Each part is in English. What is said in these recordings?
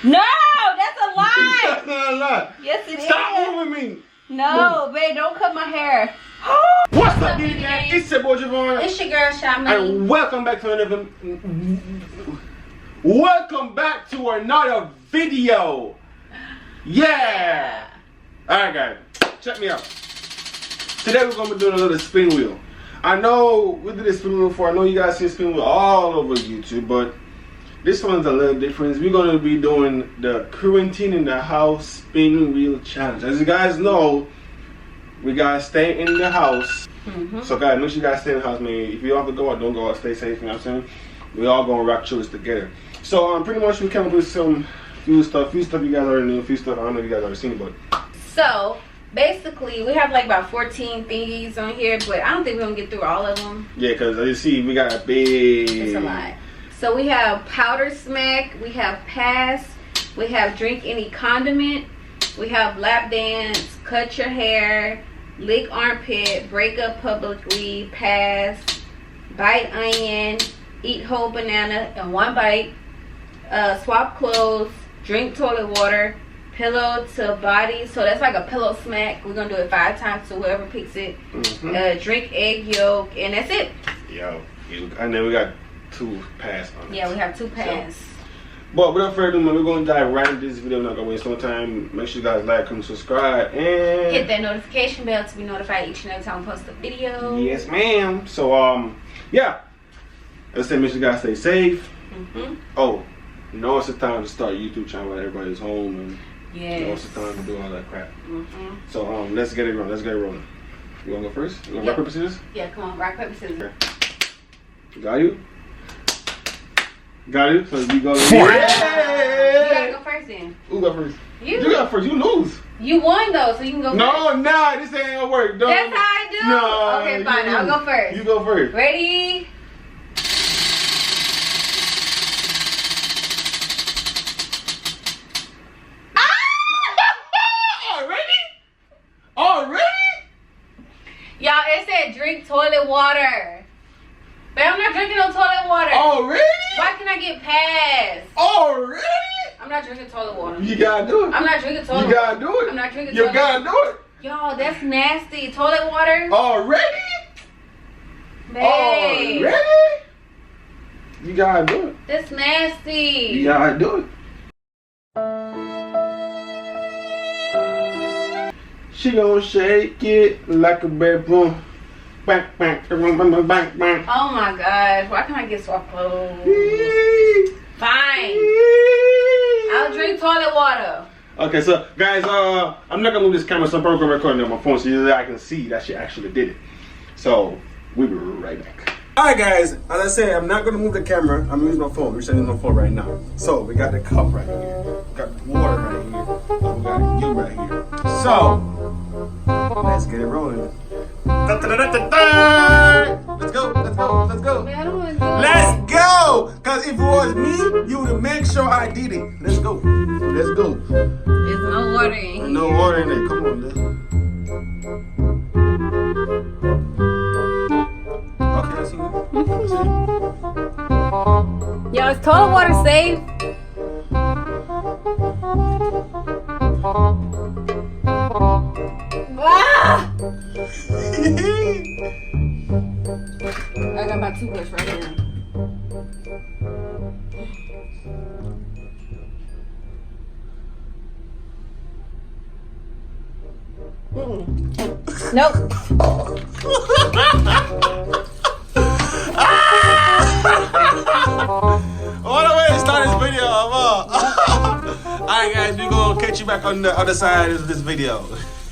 No, that's a lie. That's not a lie. Yes, it is. Stop moving me. No, babe, don't cut my hair. What's up, gang? It's your boy Javon. It's your girl, Shamini. And welcome back to another. Welcome back to another video. Yeah. All right, guys, check me out. Today we're gonna be doing a little spin wheel. I know we did this spin wheel before. I know you guys see spin wheel all over YouTube, but this one's a little different. We're gonna be doing the quarantine in the house spin wheel challenge. As you guys know, we gotta stay in the house. So guys, make sure you guys stay in the house, man. If you have to go out, don't go out. Stay safe. You know what I'm saying? We all gonna rock through this together. So pretty much we came up with few stuff you guys already knew, few stuff I don't know if you guys already seen, but. So basically, we have like about 14 thingies on here, but I don't think we're gonna get through all of them. Yeah, because as you see, we got a big. It's a lot. So we have powder smack, we have pass, we have drink any condiment, we have lap dance, cut your hair, lick armpit, break up publicly, pass, bite onion, eat whole banana in one bite, swap clothes, drink toilet water, pillow to body. So that's like a pillow smack. We're gonna do it 5 times, so whoever picks it. Drink egg yolk, and that's it. Yo, and then we got 2 pass on it. Yeah, we have 2 pass. So, but without further ado, man, we're gonna dive right into this video. We're not gonna waste no time. Make sure you guys like, comment, subscribe, and hit that notification bell to be notified each and every time we post a video. Yes, ma'am. So yeah. Let's say make sure you guys stay safe. Oh, you know it's the time to start a YouTube channel when everybody's home, and you know it's the time to do all that crap. So let's get it rolling. Let's get it rolling. You wanna go first? You wanna rock paper scissors? Yeah, come on, rock paper scissors. Got you? Got it? So we go. You gotta go first then. Who got first? You. You got first. You lose. You won though, so you can go first. No, nah, this ain't gonna work. No. That's how I do? No. Okay, fine. I'll go first. You go first. Ready? Already? Y'all, it said drink toilet water. But I'm not drinking no toilet water. Already? Why can I get passed? Already? I'm not drinking toilet water. You gotta do it. I'm not drinking toilet water. You gotta do it. I'm not drinking You toilet gotta do it. Y'all, that's nasty. Toilet water? Already? Babe. Already? You gotta do it. That's nasty. You gotta do it. She gon' shake it like a bedroom. Bang, bang, bang, bang, bang, bang. Oh my gosh. Why can't I get swap clothes? Fine. I'll drink toilet water. Okay, so guys, I'm not gonna move this camera, so I'm probably gonna record it on my phone so that I can see that she actually did it. So we'll be right back. Alright guys, as I said, I'm not gonna move the camera. I'm gonna use my phone. We're sending my phone right now. So we got the cup right here. We got the water right here. And we got you right here. So let's get it rolling. Let's go, let's go, let's go. Man, I don't wanna go. Let's go! Cause if it was me, you would make sure I did it. Let's go. Let's go. There's no water in here. No water in there. Come on, let's go. Okay, let's see. Yo, is toilet water safe? Ah! I got my toothbrush right here. Nope. What a way to start this video. Alright guys, we're gonna catch you back on the other side of this video.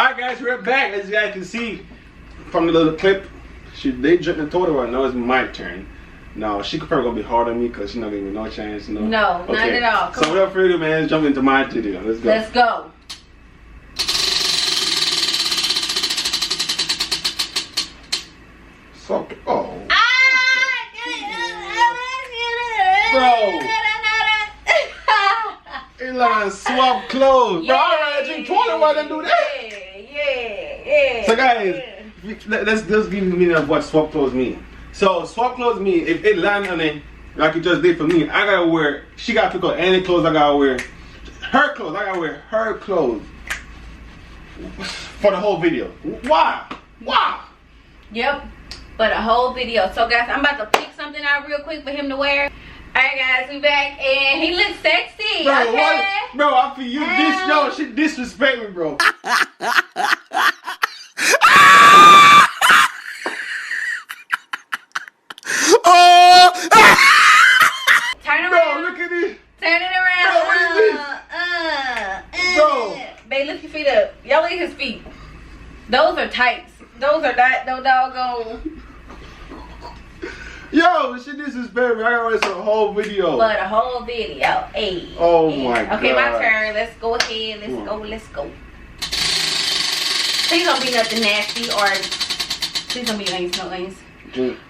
Alright guys, we're back. As you guys can see from the little clip, they jumped the toilet water. Now it's my turn. No, she could probably gonna be hard on me because she's not giving me no chance. No, not at all. So without further ado, man, let's jump into my video. Let's go. Let's go. So, oh. Bro. It's like swap clothes. Bro, alright, drink toilet water and do that. Yeah. So guys, let's give you the meaning of what swap clothes mean. So swap clothes mean if it land on it like it just did for me, I gotta wear. She gotta pick up any clothes I gotta wear her clothes. I gotta wear her clothes for the whole video. Why? Why? Yep, for the whole video. So guys, I'm about to pick something out real quick for him to wear. Alright guys, we back and he looks sexy. Bro, okay. what? Bro, I feel you yo, she disrespect me, bro. Turn around. Bro, look at this. Turn it around. Bro, what is this? Bro. Babe, lift your feet up. Y'all look at his feet. Those are tights. Those are not no doggone. Yo, she disrespect me. I gotta watch the whole video. For the whole video. Hey. Oh my god. Okay, my turn. Let's go ahead. Let's go. Please don't be nothing nasty or please don't be onions, no onions.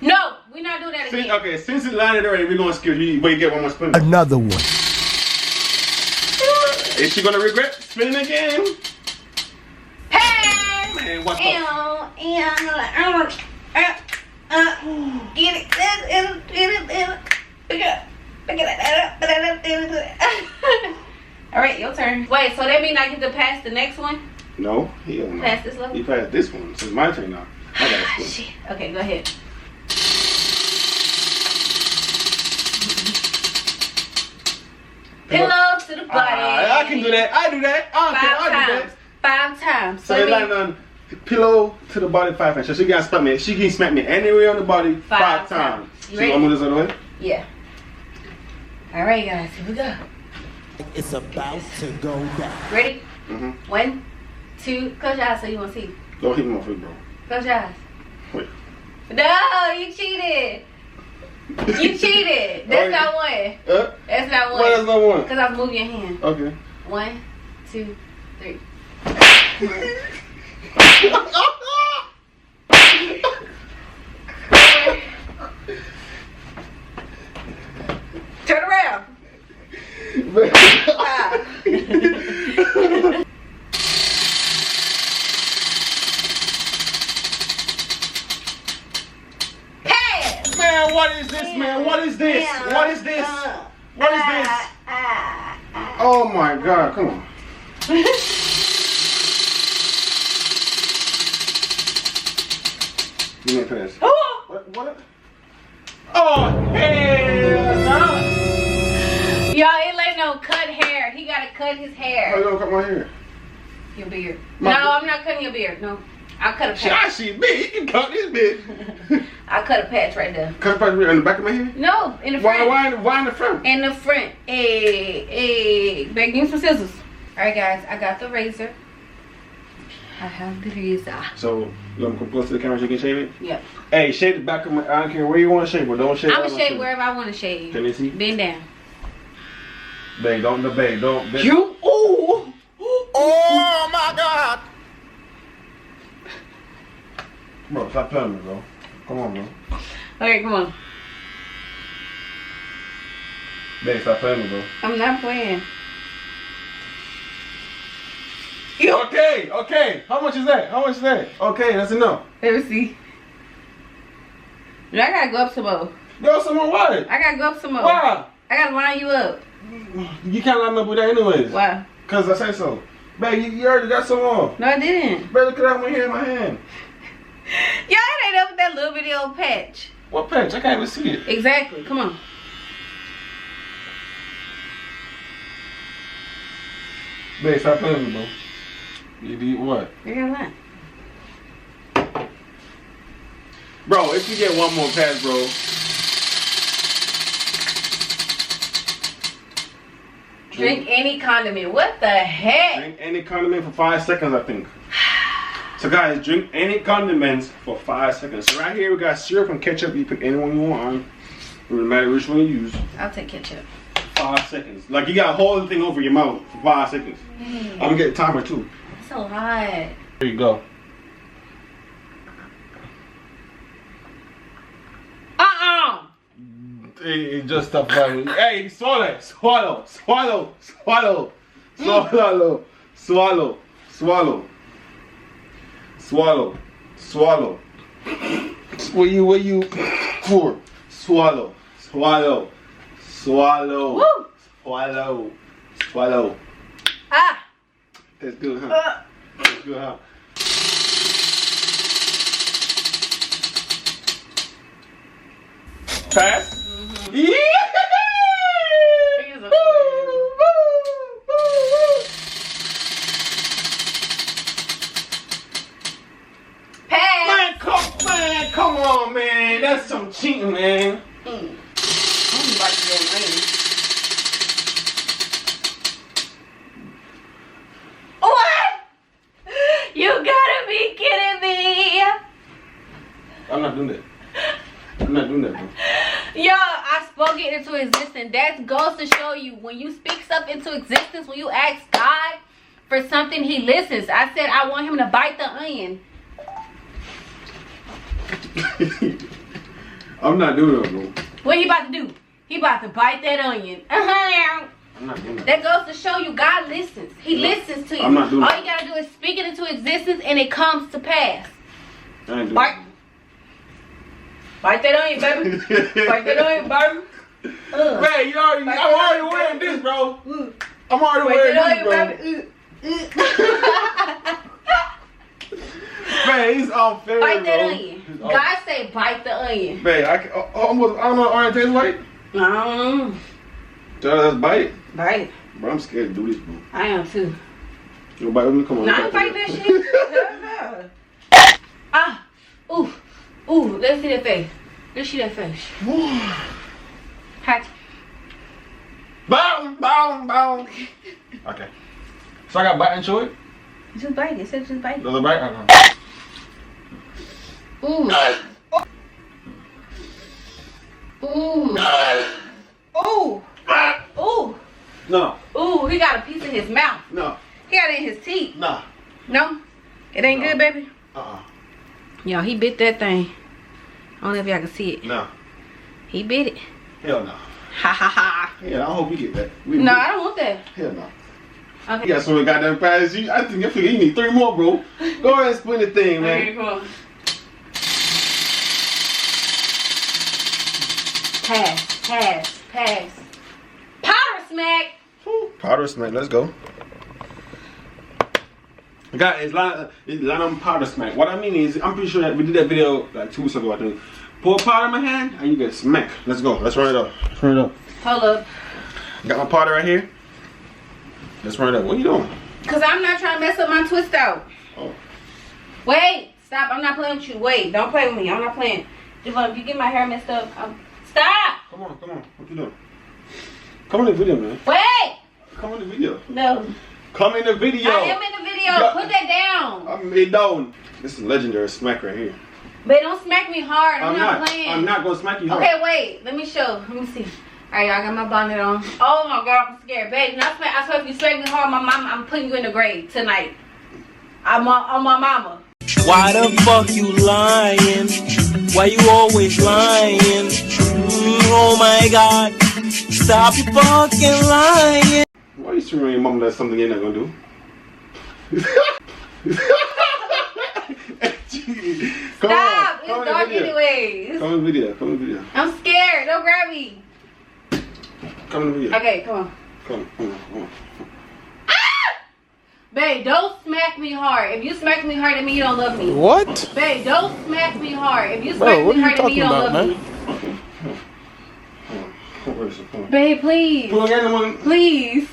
No, we're not doing that again. Okay, since it landed already, we're gonna skip. But you get one more spin. Another one. Is she gonna regret spinning again? Hey! Man, what's up? Get it. Alright, your turn. Wait, so that means I get to pass the next one? No, he don't know. Pass this level? You passed this one, so it's my turn now. I gotta spin. Shit. Okay, go ahead. Pillow to the body. I can do that. I do that. I do that. 5 times. So it landed on pillow to the body 5 times. So she can smack me. She can smack me anywhere on the body 5 times. You So ready? I'm gonna move this other way. Yeah. All right, guys. Here we go. It's about to go down. Ready? Mm-hmm. 1, 2. Close your eyes so you won't see. Don't hit me off it, bro. Close your eyes. Wait. No, you cheated. You cheated. That's not one. That's not one. What is not one? Because I was moving your hand. Okay. 1, 2, 3. Turn around. Man, what is this, man? What is this? What is this? What is this? Oh my god, come on. Give me a pass. What? Oh, hell no. Y'all, it ain't no cut hair. He gotta cut his How hair. you gonna cut my hair? Your beard. My No, beard? I'm not cutting your beard. No. I'll cut a I patch. see me. You can cut this bit. I'll cut a patch right there. Cut part in the back of my hair? No, in the front. Why in the front? In the front. Hey, babe, give me some scissors. Alright, guys, I got the razor. I have the razor. So, you want to come close to the camera so you can shave it? Yep. Hey, shave the back of my. I don't care where you want to shave, but don't shave. I'm all gonna my shave wherever I want to shave. Can you see? Bend down. Babe, don't. You? Ooh. Oh my God. Bro, stop telling me, bro. Come on, bro. Okay, come on. Babe, stop playing me, bro. I'm not playing. Okay. How much is that? Okay, that's enough. Let me see. I gotta go up some more. Go somewhere what? I gotta go up some more. Why? I gotta line you up. You can't line me up with that anyways. Why? Cause I say so. Babe, you already got some more. No, I didn't. Babe, look at that one here in my hand. Y'all ain't up with that little video patch. What patch? I can't even see it. Exactly. Come on. Babe, stop playing with me, bro. You did what? You're gonna lie. Bro, if you get one more pass, bro. Drink any condiment. What the heck? Drink any condiment for 5 seconds, I think. So guys, drink any condiments for 5 seconds. So right here we got syrup and ketchup. You pick any one you want on. It doesn't matter which one you use. I'll take ketchup. 5 seconds. Like you gotta hold the thing over your mouth for 5 seconds. I'm gonna get a timer too. It's a lot. There you go. It just stop running. Hey, swallow. Where you for? Swallow. Woo! That's good, huh? That's good, huh? Pass. Mm-hmm. Yeah. Man, come on, man. That's some cheating, man. What? You gotta be kidding me. I'm not doing that. I'm not doing that, bro. Yo, I spoke it into existence. That goes to show you when you speak stuff into existence, when you ask God for something, he listens. I said I want him to bite the onion. I'm not doing that, bro. What he about to do? He about to bite that onion. I'm not doing that. That goes to show you God listens. He listens to you. I'm not doing All that. you gotta do is speak it into existence and it comes to pass. I ain't doing Bite. Bite that onion, baby. Bite that onion, baby. Man, I'm already wearing this, bro. I'm already wearing this, bro. Man, he's unfair, Bite that bro. onion. God say bite the onion. Man, I don't know what orange tastes like. So that's bite. Bite. Bro, I'm scared to do this, bro. I am too. You bite with me? Come on. No, I bite that shit. Ah. Ooh. Ooh. Let's see that face. Let's see that face. Hat. Boom, boom, boom. Okay. So I got bite and chew it? Just bite it. It said just bite it. Does it bite? Ooh. Ooh. Ooh. Ooh. No. Ooh, he got a piece in his mouth. No. He got it in his teeth. Nah. No? It ain't good, baby? Uh-uh. Yo, he bit that thing. I don't know if y'all can see it. No. He bit it. Hell no. Ha ha ha. Yeah, I hope you get that. No, I don't want that. Hell no. Okay. You got so many goddamn pies. I figure you need 3 more, bro. Go ahead and spin the thing, man. Okay, cool. Pass, pass, pass. Powder smack. Powder smack, let's go. Guys, it's lot of powder smack. What I mean is, I'm pretty sure that we did that video like 2 weeks ago, I think. Pour powder in my hand and you get smack. Let's go. Let's run it up. Let's run it up. Hold up. Got my powder right here. Let's run it up. What are you doing? Cause I'm not trying to mess up my twist out. Oh. Wait, stop. I'm not playing with you. Wait, don't play with me. I'm not playing. Javon, if you get my hair messed up, stop. Come on. What you doing? Come in the video, man. Wait. Come in the video. No. Come in the video. I am in the video. Put that down. I'm made down. This is legendary smack right here. But don't smack me hard. I'm not playing. I'm not gonna smack you hard. Okay, wait. Let me show. Let me see. Alright, y'all, I got my bonnet on. Oh my god, I'm scared. Babe, I swear if you smack me hard, my mama, I'm putting you in the grave tonight. I'm on my mama. Why the fuck you lying? Why you always lying? Oh my god. Stop fucking lying. Why are you screaming at your mom that's something you're not gonna do? Stop! It's dark anyways. Come in the video. Come in the video. I'm scared. Don't grab me. Come in the video. Okay, come on. Come on. Babe, don't smack me hard. If you smack me hard, that means you don't love me. What? Babe, don't smack me hard. If you smack me hard, that means you don't love me. Babe, please. Please.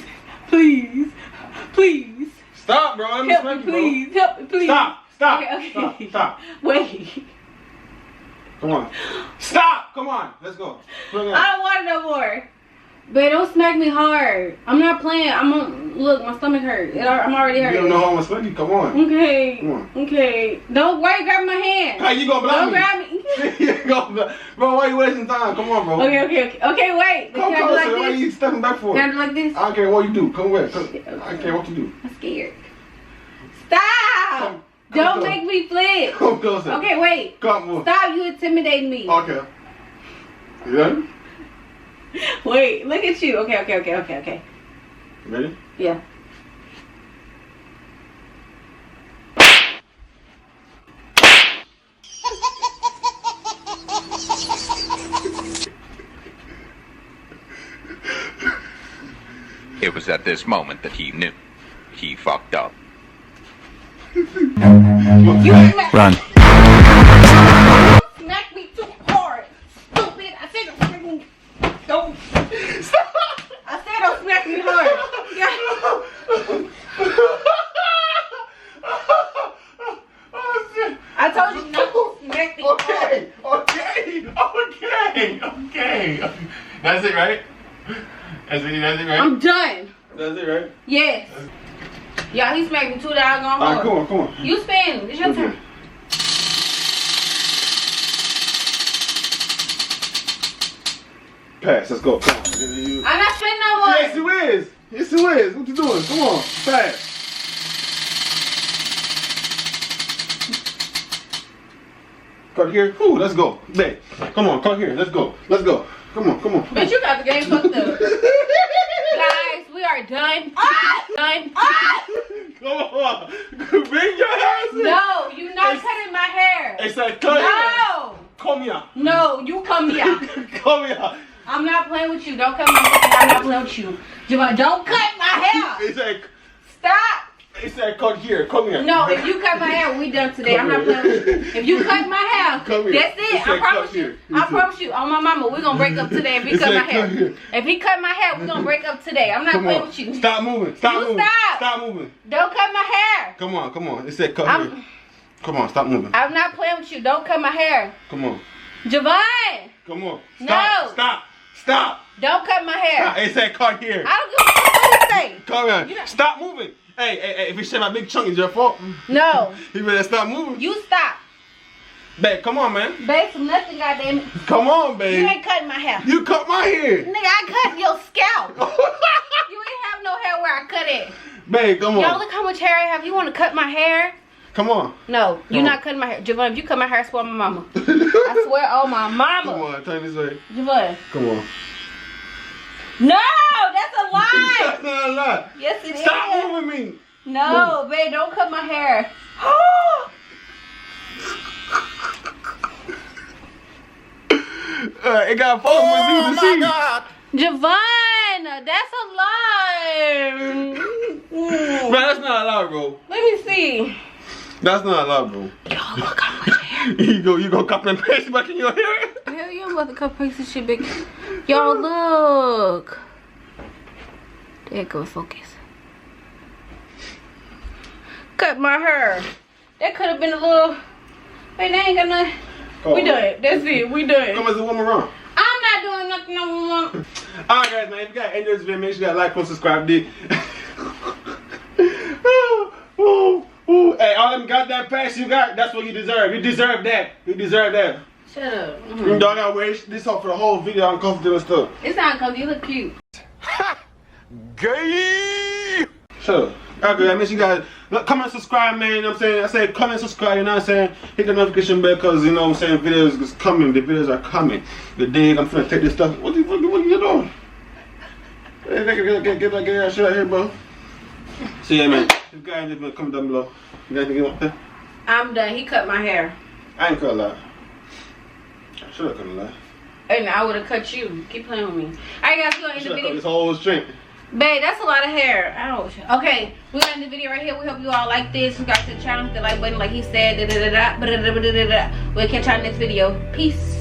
Please. Please. Stop, bro. Let me Help smack me, you, please. Help me, please. Stop. Okay. Stop. Wait. Come on. Stop. Come on. Let's go. I don't want it no more. Babe, don't smack me hard. I'm not playing. Look, my stomach hurt. I'm already hurt. You don't know how I'm gonna smack you. Come on. Okay. Come on. Okay. Why you grabbing my hand? Hey, you gonna block Don't me? grab me. Bro, why you wasting time? Come on, bro. Okay, wait. Come Can I do closer. like Why are this? you stepping back for? Can I do like this? I don't care what you do. Come away. I care what you do. I'm scared. Stop! Come Don't close. make me flip. Come closer. Okay, wait. Come on. Stop, you intimidating me. Okay. You ready? Wait, look at you. Okay. Ready? Yeah. It was at this moment that he knew. He fucked up. You Run. smacked me too hard. Stupid. I said don't. I said don't smack me hard. Yeah. Oh shit. I told you not to smack me hard. Okay. That's it, right? That's it, right? I'm done. That's it, right? Yes. Y'all, he smacked me too down hard. Alright, come on. You spin. It's your turn. Pass, let's go. Come on. I'm not spinning no more. Yes, you is. Yes, you is. What you doing? Come on. Pass. Cut here. Ooh, let's go. Babe, come on. Cut here. Let's go. Come on. Bitch, you got the game fucked up. Guys, we are done. Done. Come on. Bring your hands in. No, you not cutting my hair. It's like cut here. No. Come here. No, you come here. Come here. I'm not playing with you. Don't cut my hair. I'm not playing with you. Javon, don't cut my hair. It's like, Stop. it's like cut here. Come here. No, if you cut my hair, we done today. I'm not playing with you. If you cut my hair, Come here. that's it. It's I like promise cut you. here. I promise you. On my mama, we're going to break up today if he It's cut my like hair. cut here. If he cut my hair, we're going to break up today. I'm not Come playing on. with you. Stop moving. Stop You moving. stop. Stop moving. Don't cut my hair. Come on. It said cut I'm- here. Come on. Stop moving. I'm not playing with you. Don't cut my hair. Come on. Javon, Come on. No. Stop. don't cut my hair. It said cut here. I don't give a fuck what you say. Come You here. don't- Stop moving. Hey, if you shave my big chunk, it's your fault. No, You better stop moving. you stop. Babe, come on, man. Babe, some nothing, goddamn it. Come on, You babe. ain't cutting my hair. You cut my hair. Nigga, I cut your scalp. You ain't have no hair where I cut it. Babe, come Y'all, on. look how much hair I have. You want to cut my hair? Come on. No, you're No. not cutting my hair. Javon, if you cut my hair, I swear on my mama. I swear on my mama. Come on, turn this way. Javon. Come on. No, that's a lie. That's not a lie. Yes, it is. Stop moving me. No, babe, don't cut my hair. It got fun with you to see. Javon, that's a lie. Bro, that's not a lie, bro. Let me see. That's not a lie, bro. Y'all, look how much hair. you go copy and paste back in your hair? Hell, you about to cut piece of shit big. Y'all, look. There it goes, focus. Cut my hair. That could have been a little. Hey, they ain't got nothing. We done it. That's it. We done it. Come as a woman wrong. I'm not doing nothing no more. Alright guys, man, if you guys enjoyed this video, make sure you guys like, subscribe, dig. Hey, all them goddamn packs you got, that's what you deserve. You deserve that. You deserve that. Shut up. You dog out wear this up for the whole video uncomfortable and stuff. It's not because you look cute. Gay! Shut up. Alright, make sure you guys comment, subscribe, man. You know what I'm saying? I say comment, subscribe, you know what I'm saying? Hit the notification bell because, you know what I'm saying, videos is coming. The videos are coming. The dig, I'm finna take this stuff. What you doing? Hey, get that shit out here, bro. So yeah, man. If you guys just gonna comment down below. You guys think you want that? I'm done. He cut my hair. I ain't cut a lot. I should have cut a lot. And I would have cut you. Keep playing with me. Alright, guys, we're gonna end the Should have cut video. this whole string. Babe, that's a lot of hair. Ouch. Okay, we're gonna end the video right here. We hope you all like this. Subscribe to the channel, hit the like button like he said. We'll catch y'all next video. Peace.